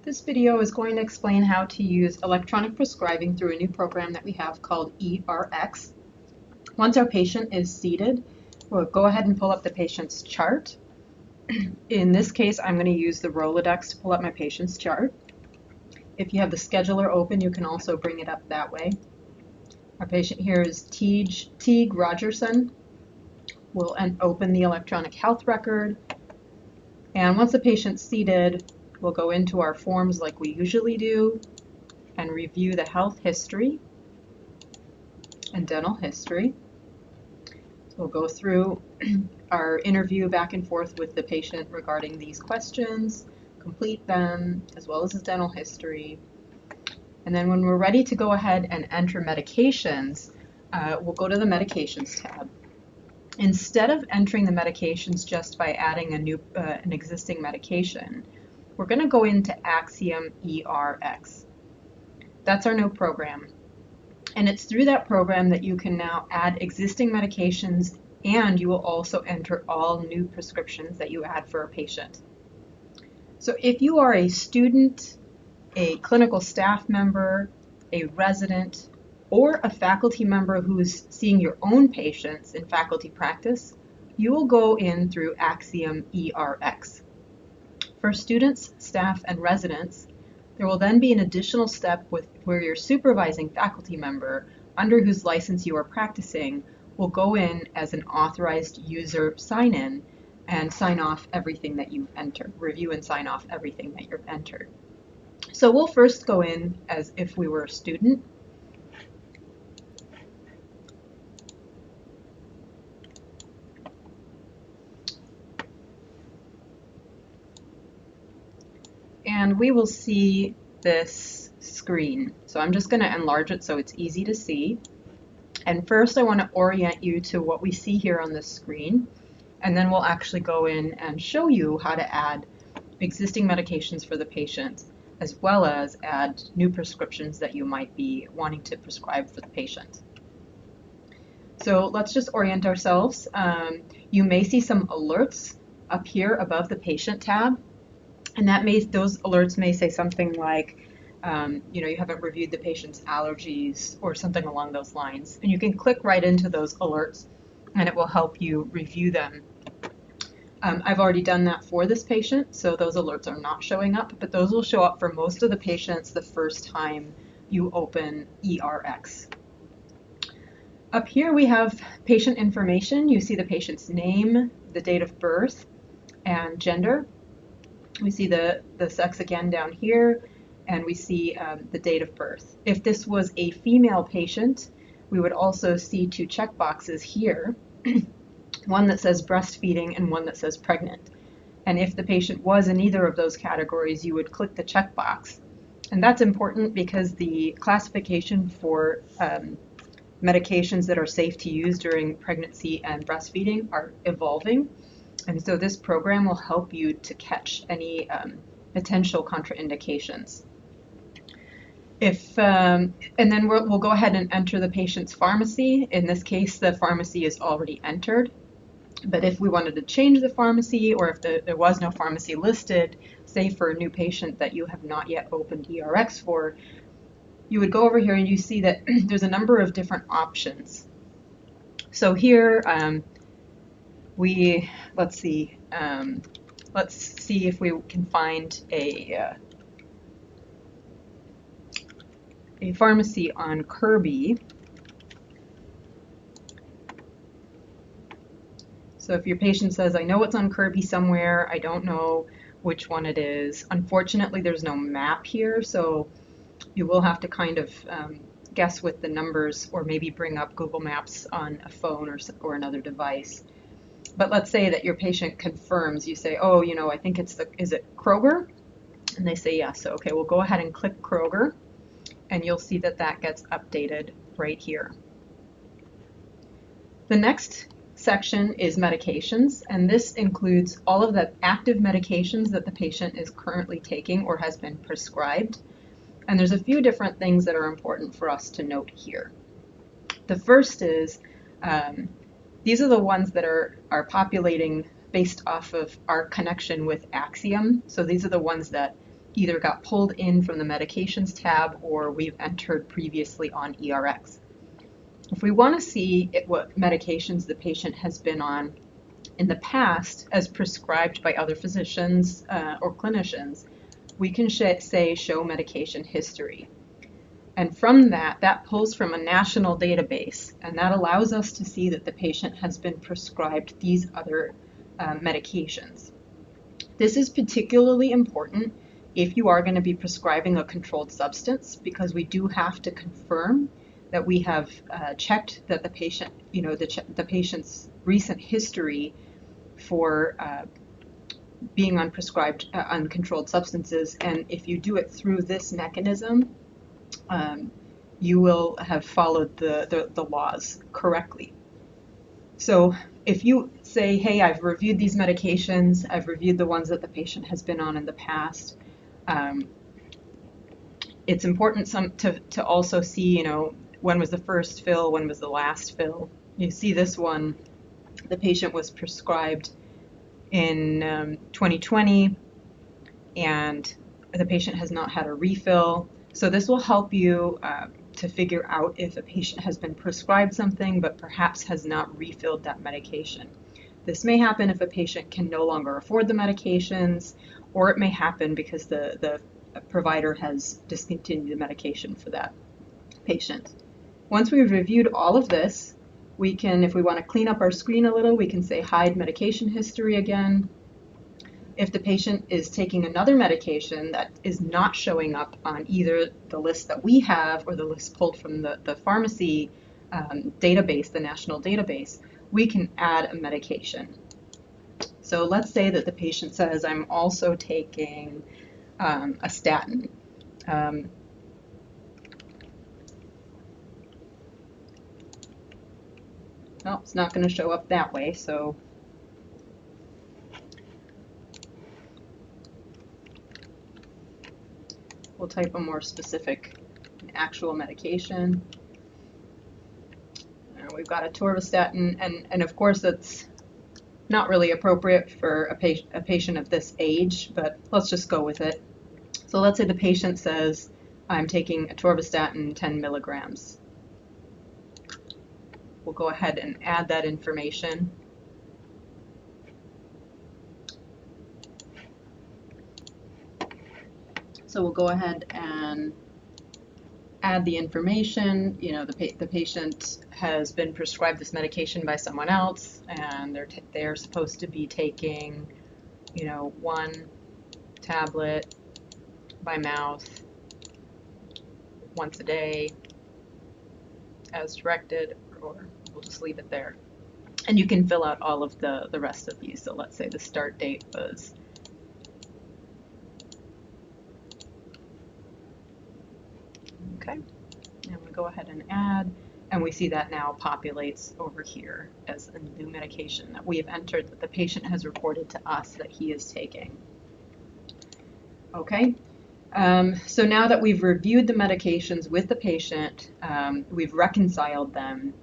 This video is going to explain how to use electronic prescribing through a new program that we have called eRx. Once our patient is seated, we'll go ahead and pull up the patient's chart. In this case, I'm going to use the Rolodex to pull up my patient's chart. If you have the scheduler open, you can also bring it up that way. Our patient here is Teague Rogerson. We'll open the electronic health record. And once the patient's seated, we'll go into our forms like we usually do and review the health history and dental history. So we'll go through our interview back and forth with the patient regarding these questions, complete them, as well as his dental history. And then when we're ready to go ahead and enter medications, we'll go to the medications tab. Instead of entering the medications just by adding an existing medication, we're going to go into axiUm eRx. That's our new program. And it's through that program that you can now add existing medications, and you will also enter all new prescriptions that you add for a patient. So if you are a student, a clinical staff member, a resident, or a faculty member who's seeing your own patients in faculty practice, you will go in through axiUm eRx. For students, staff, and residents, there will then be an additional step where your supervising faculty member, under whose license you are practicing, will go in as an authorized user sign-in and sign off everything that you've entered, review and sign off everything that you've entered. So we'll first go in as if we were a student. And we will see this screen. So I'm just going to enlarge it so it's easy to see. And first I want to orient you to what we see here on this screen. And then we'll actually go in and show you how to add existing medications for the patient, as well as add new prescriptions that you might be wanting to prescribe for the patient. So let's just orient ourselves. You may see some alerts up here above the patient tab. And those alerts may say something like, you haven't reviewed the patient's allergies or something along those lines. And you can click right into those alerts and it will help you review them. I've already done that for this patient, so those alerts are not showing up, but those will show up for most of the patients the first time you open eRx. Up here we have patient information. You see the patient's name, the date of birth, and gender. We see the sex again down here, and we see the date of birth. If this was a female patient, we would also see two checkboxes here, one that says breastfeeding and one that says pregnant. And if the patient was in either of those categories, you would click the checkbox. And that's important because the classification for medications that are safe to use during pregnancy and breastfeeding are evolving. And so this program will help you to catch any potential contraindications. And then we'll go ahead and enter the patient's pharmacy. In this case, the pharmacy is already entered. But if we wanted to change the pharmacy, or if there was no pharmacy listed, say for a new patient that you have not yet opened eRx for, you would go over here and you see that there's a number of different options. So here, let's see if we can find a pharmacy on Kirby. So if your patient says, I know it's on Kirby somewhere, I don't know which one it is. Unfortunately, there's no map here, so you will have to kind of guess with the numbers, or maybe bring up Google Maps on a phone or another device. But let's say that your patient confirms. You say, oh, I think is it Kroger? And they say yes. So, okay, we'll go ahead and click Kroger, and you'll see that gets updated right here. The next section is medications, and this includes all of the active medications that the patient is currently taking or has been prescribed. And there's a few different things that are important for us to note here. The first is these are the ones that are populating based off of our connection with axiUm. So these are the ones that either got pulled in from the medications tab or we've entered previously on eRx. If we want to see what medications the patient has been on in the past as prescribed by other physicians or clinicians, we can say show medication history. And from that pulls from a national database, and that allows us to see that the patient has been prescribed these other medications. This is particularly important if you are going to be prescribing a controlled substance, because we do have to confirm that we have checked that the patient, the patient's recent history for being on prescribed uncontrolled substances. And if you do it through this mechanism, you will have followed the laws correctly. So if you say, hey, I've reviewed these medications, I've reviewed the ones that the patient has been on in the past, it's important to also see, when was the first fill, when was the last fill. You see this one, the patient was prescribed in 2020, and the patient has not had a refill. So this will help you to figure out if a patient has been prescribed something but perhaps has not refilled that medication. This may happen if a patient can no longer afford the medications, or it may happen because the provider has discontinued the medication for that patient. Once we've reviewed all of this, we can, if we want to clean up our screen a little, we can say hide medication history again. If the patient is taking another medication that is not showing up on either the list that we have or the list pulled from the pharmacy database, the national database, we can add a medication. So let's say that the patient says, I'm also taking a statin. No, it's not going to show up that way, so we'll type a more specific actual medication. We've got atorvastatin, and of course that's not really appropriate for a patient of this age, but let's just go with it. So let's say the patient says, I'm taking atorvastatin 10 milligrams. We'll go ahead and add that information. So we'll go ahead and add the information. The patient has been prescribed this medication by someone else, and they're supposed to be taking, 1 tablet by mouth once a day as directed, or we'll just leave it there. And you can fill out all of the rest of these. So let's say the start date was okay, and we go ahead and add, and we see that now populates over here as a new medication that we have entered that the patient has reported to us that he is taking. Okay, so now that we've reviewed the medications with the patient, we've reconciled them,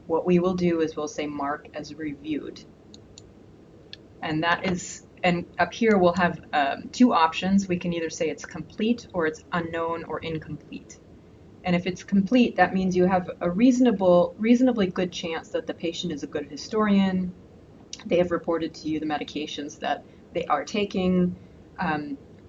what we will do is we'll say mark as reviewed. And up here we'll have 2 options. We can either say it's complete or it's unknown or incomplete. And if it's complete, that means you have a reasonably good chance that the patient is a good historian. They have reported to you the medications that they are taking.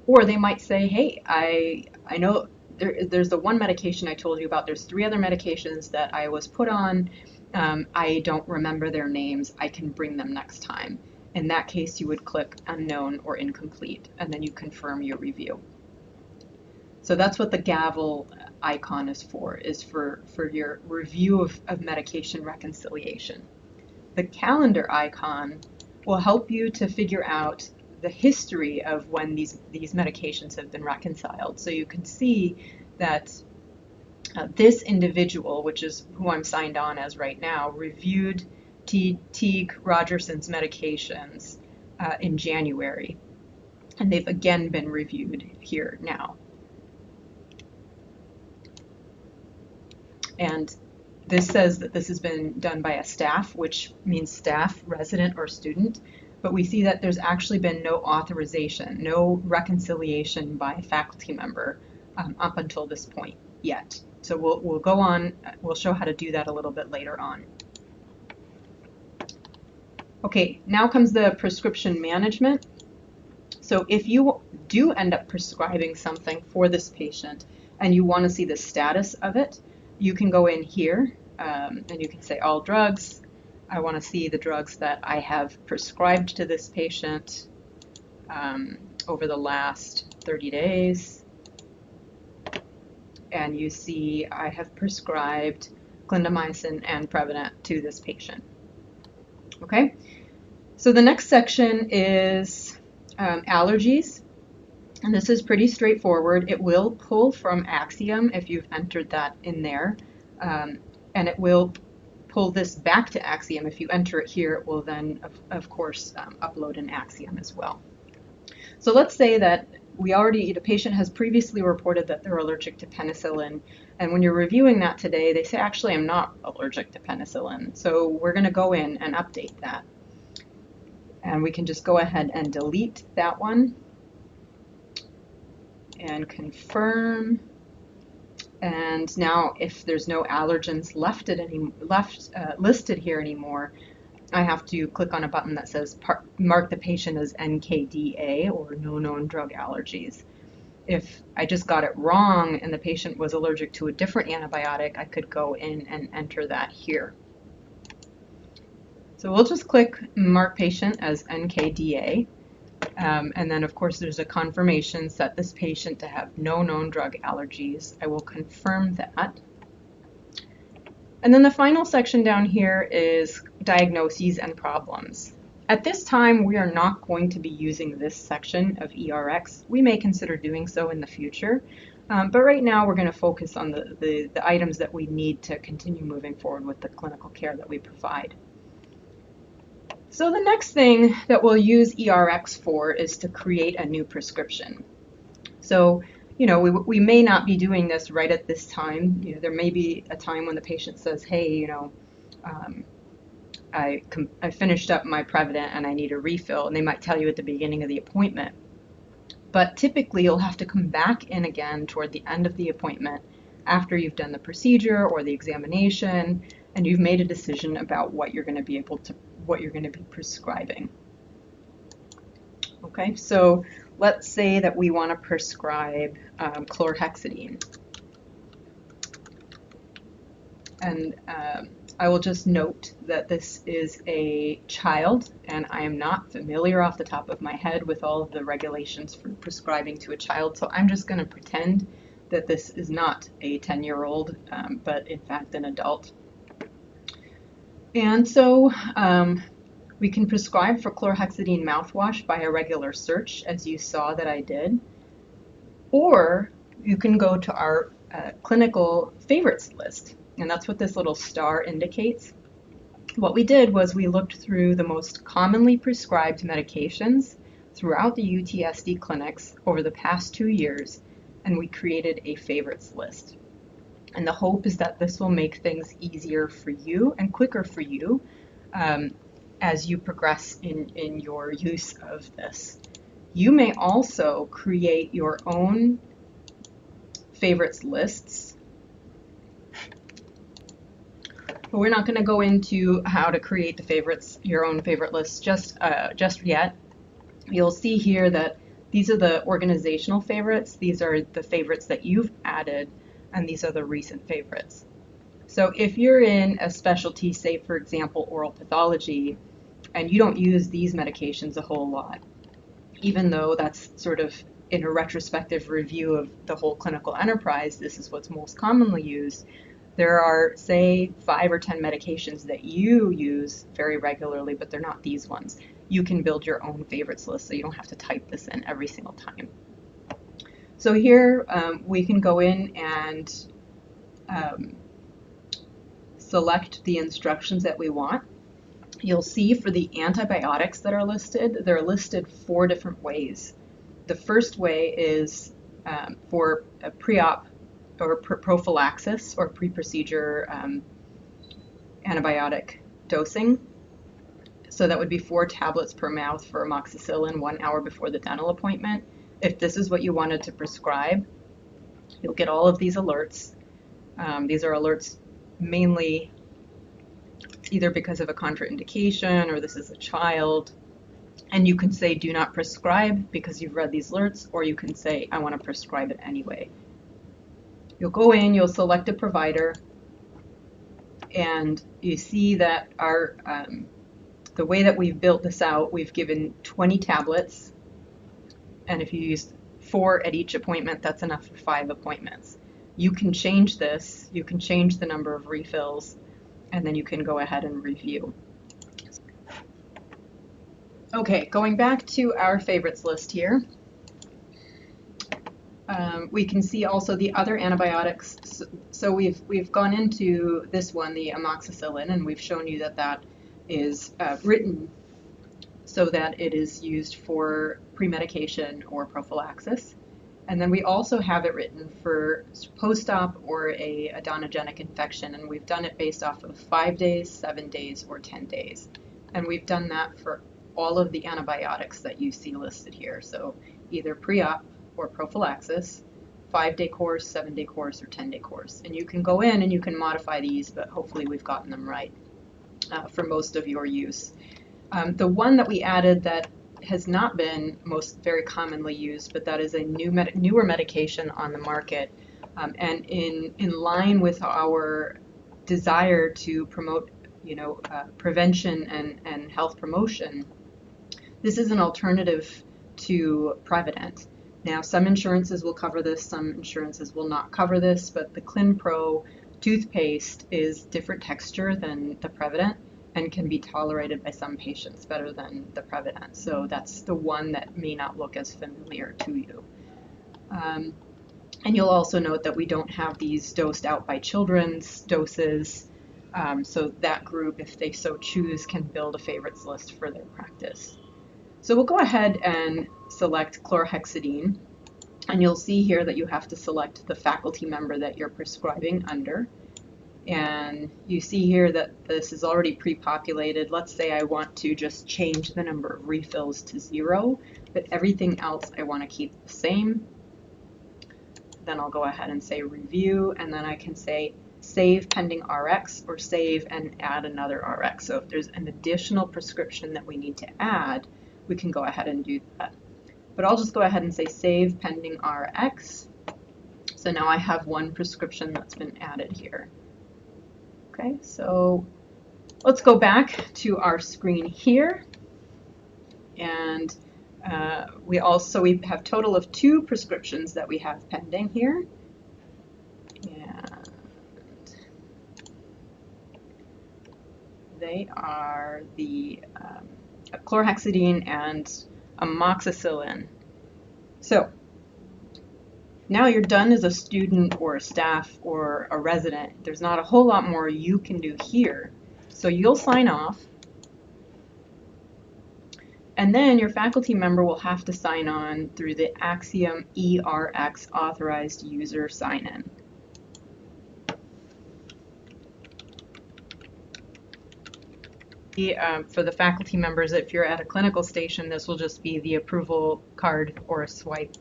Or they might say, hey, I know there's the one medication I told you about. There's 3 other medications that I was put on. I don't remember their names. I can bring them next time. In that case, you would click unknown or incomplete, and then you confirm your review. So that's what the gavel icon is for your review of medication reconciliation. The calendar icon will help you to figure out the history of when these medications have been reconciled. So you can see that this individual, which is who I'm signed on as right now, reviewed Teague Rogerson's medications in January, and they've again been reviewed here now. And this says that this has been done by a staff, which means staff, resident, or student. but we see that there's actually been no authorization, no reconciliation by a faculty member up until this point yet. So we'll go on, we'll show how to do that a little bit later on. Okay, now comes the prescription management. So if you do end up prescribing something for this patient and you want to see the status of it, you can go in here and you can say all drugs. I want to see the drugs that I have prescribed to this patient over the last 30 days. And you see I have prescribed clindamycin and Prevident to this patient. Okay, so the next section is allergies. And this is pretty straightforward. It will pull from axiUm if you've entered that in there. And it will pull this back to axiUm. If you enter it here, it will then, of course, upload an axiUm as well. So let's say that the patient has previously reported that they're allergic to penicillin. And when you're reviewing that today, they say, actually, I'm not allergic to penicillin. So we're going to go in and update that. And we can just go ahead and delete that one and confirm. And now if there's no allergens listed here anymore, I have to click on a button that says mark the patient as NKDA, or no known drug allergies. If I just got it wrong and the patient was allergic to a different antibiotic, I could go in and enter that here. So we'll just click mark patient as NKDA. And then, of course, there's a confirmation, set this patient to have no known drug allergies. I will confirm that. And then the final section down here is diagnoses and problems. At this time, we are not going to be using this section of eRx. We may consider doing so in the future, but right now we're going to focus on the items that we need to continue moving forward with the clinical care that we provide. So the next thing that we'll use eRx for is to create a new prescription. So, we may not be doing this right at this time. There may be a time when the patient says, hey, I finished up my Prevident and I need a refill, and they might tell you at the beginning of the appointment. But typically you'll have to come back in again toward the end of the appointment after you've done the procedure or the examination, and you've made a decision about what you're going to be prescribing. Okay, so let's say that we want to prescribe chlorhexidine. And I will just note that this is a child, and I am not familiar off the top of my head with all of the regulations for prescribing to a child, so I'm just going to pretend that this is not a 10-year-old, but in fact an adult. And so we can prescribe for chlorhexidine mouthwash by a regular search, as you saw that I did, or you can go to our clinical favorites list, and that's what this little star indicates. What we did was we looked through the most commonly prescribed medications throughout the UTSD clinics over the past 2 years, and we created a favorites list. And the hope is that this will make things easier for you and quicker for you as you progress in your use of this. You may also create your own favorites lists. But we're not going to go into how to create your own favorite lists just yet. You'll see here that these are the organizational favorites. These are the favorites that you've added, and these are the recent favorites. So if you're in a specialty, say for example oral pathology, and you don't use these medications a whole lot, even though that's sort of in a retrospective review of the whole clinical enterprise, this is what's most commonly used. There are, say, 5 or 10 medications that you use very regularly, but they're not these ones. You can build your own favorites list, so you don't have to type this in every single time. So here we can go in and select the instructions that we want. You'll see for the antibiotics that are listed, they're listed 4 different ways. The first way is for a pre-op or prophylaxis or pre-procedure antibiotic dosing. So that would be 4 tablets per mouth for amoxicillin 1 hour before the dental appointment. If this is what you wanted to prescribe, you'll get all of these alerts. These are alerts mainly either because of a contraindication or this is a child. And you can say do not prescribe because you've read these alerts, or you can say I want to prescribe it anyway. You'll go in, you'll select a provider, and you see that our the way that we've built this out, we've given 20 tablets, and if you use 4 at each appointment, that's enough for 5 appointments. You can change this, you can change the number of refills, and then you can go ahead and review. Okay, going back to our favorites list here, we can see also the other antibiotics. So we've gone into this one, the amoxicillin, and we've shown you that that is written so that it is used for pre-medication or prophylaxis. And then we also have it written for post-op or a odontogenic infection, and we've done it based off of 5 days, 7 days, or 10 days. And we've done that for all of the antibiotics that you see listed here. So either pre-op or prophylaxis, 5-day course, 7-day course, or 10-day course. And you can go in and you can modify these, but hopefully we've gotten them right for most of your use. The one that we added that has not been very commonly used, but that is a newer medication on the market, and in line with our desire to promote, prevention and health promotion. This is an alternative to Prevident. Now, some insurances will cover this, some insurances will not cover this, but the ClinPro toothpaste is different texture than the Prevident and can be tolerated by some patients better than the Prevident. So that's the one that may not look as familiar to you. And you'll also note that we don't have these dosed out by children's doses. So that group, if they so choose, can build a favorites list for their practice. So we'll go ahead and select chlorhexidine. And you'll see here that you have to select the faculty member that you're prescribing under. And you see here that this is already pre-populated. Let's say I want to just change the number of refills to 0, but everything else I want to keep the same. Then I'll go ahead and say review, and then I can say save pending RX or save and add another RX. So if there's an additional prescription that we need to add, we can go ahead and do that. But I'll just go ahead and say save pending RX. So now I have one prescription that's been added here. Okay, so let's go back to our screen here, and we have a total of 2 prescriptions that we have pending here, and they are the chlorhexidine and amoxicillin. So now you're done as a student or a staff or a resident. There's not a whole lot more you can do here. So you'll sign off, and then your faculty member will have to sign on through the axiUm eRx authorized user sign-in. For the faculty members, if you're at a clinical station, this will just be the approval card or a swipe.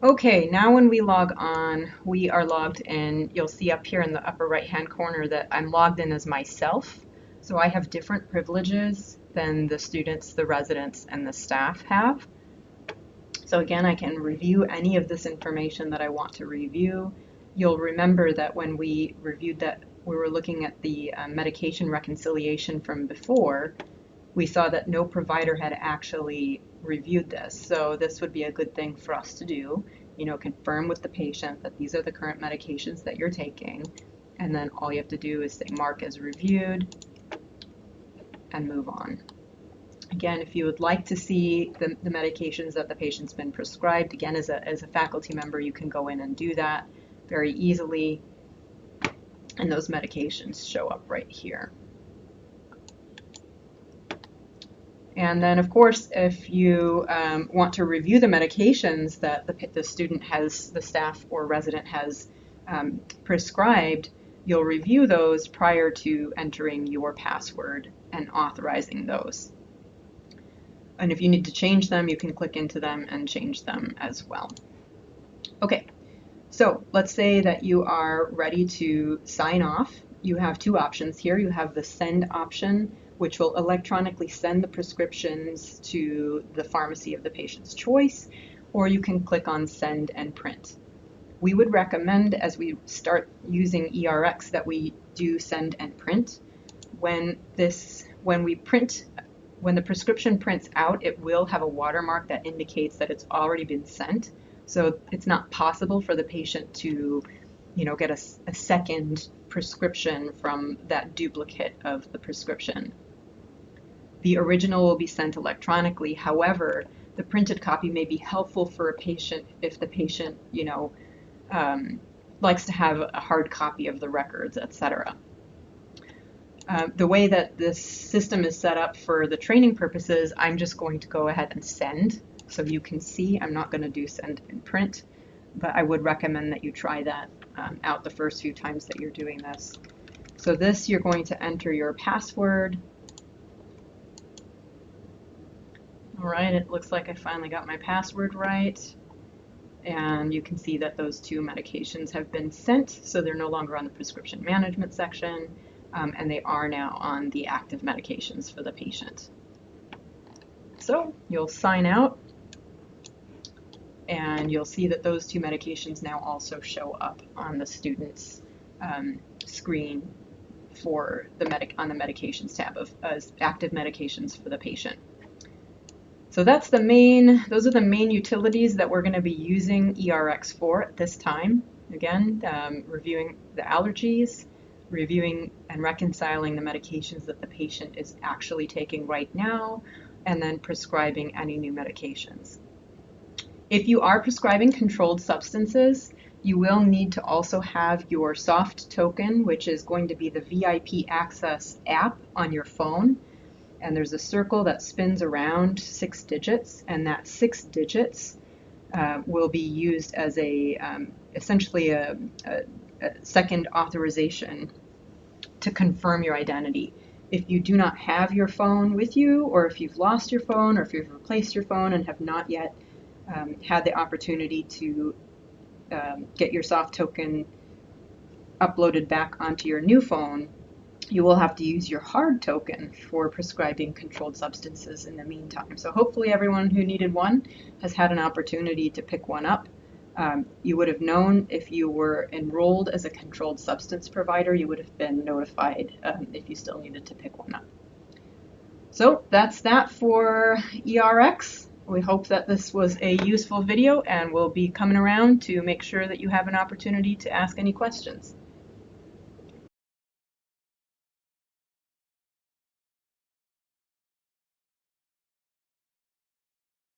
Okay, now when we log on, we are logged in. You'll see up here in the upper right-hand corner that I'm logged in as myself. So I have different privileges than the students, the residents, and the staff have. So again, I can review any of this information that I want to review. You'll remember that when we reviewed that, we were looking at the medication reconciliation from before. We saw that no provider had actually reviewed this. So this would be a good thing for us to do, confirm with the patient that these are the current medications that you're taking. And then all you have to do is say mark as reviewed and move on. Again, if you would like to see the medications that the patient's been prescribed, again, as a faculty member, you can go in and do that very easily. And those medications show up right here. And then, of course, if you want to review the medications that the student has, the staff or resident has prescribed, you'll review those prior to entering your password and authorizing those. And if you need to change them, you can click into them and change them as well. Okay, so let's say that you are ready to sign off. You have two options here. You have the send option, which will electronically send the prescriptions to the pharmacy of the patient's choice, or you can click on send and print. We would recommend, as we start using eRx, that we do send and print. When the prescription prints out, it will have a watermark that indicates that it's already been sent. So it's not possible for the patient to, get a second prescription from that duplicate of the prescription. The original will be sent electronically. However, the printed copy may be helpful for a patient if the patient, likes to have a hard copy of the records, etc. The way that this system is set up for the training purposes, I'm just going to go ahead and send. So you can see I'm not going to do send and print, but I would recommend that you try that out the first few times that you're doing this. So this, you're going to enter your password. All right, it looks like I finally got my password right. And you can see that those two medications have been sent, so they're no longer on the prescription management section, and they are now on the active medications for the patient. So you'll sign out, and you'll see that those two medications now also show up on the student's screen for on the medications tab as active medications for the patient. So those are the main utilities that we're going to be using eRx for at this time. Again, reviewing the allergies, reviewing and reconciling the medications that the patient is actually taking right now, and then prescribing any new medications. If you are prescribing controlled substances, you will need to also have your soft token, which is going to be the VIP Access app on your phone. And there's a circle that spins around 6 digits, and that 6 digits will be used as essentially a second authorization to confirm your identity. If you do not have your phone with you, or if you've lost your phone, or if you've replaced your phone and have not yet had the opportunity to get your soft token uploaded back onto your new phone, you will have to use your hard token for prescribing controlled substances in the meantime. So hopefully everyone who needed one has had an opportunity to pick one up. You would have known if you were enrolled as a controlled substance provider, you would have been notified if you still needed to pick one up. So that's that for eRx. We hope that this was a useful video, and we'll be coming around to make sure that you have an opportunity to ask any questions.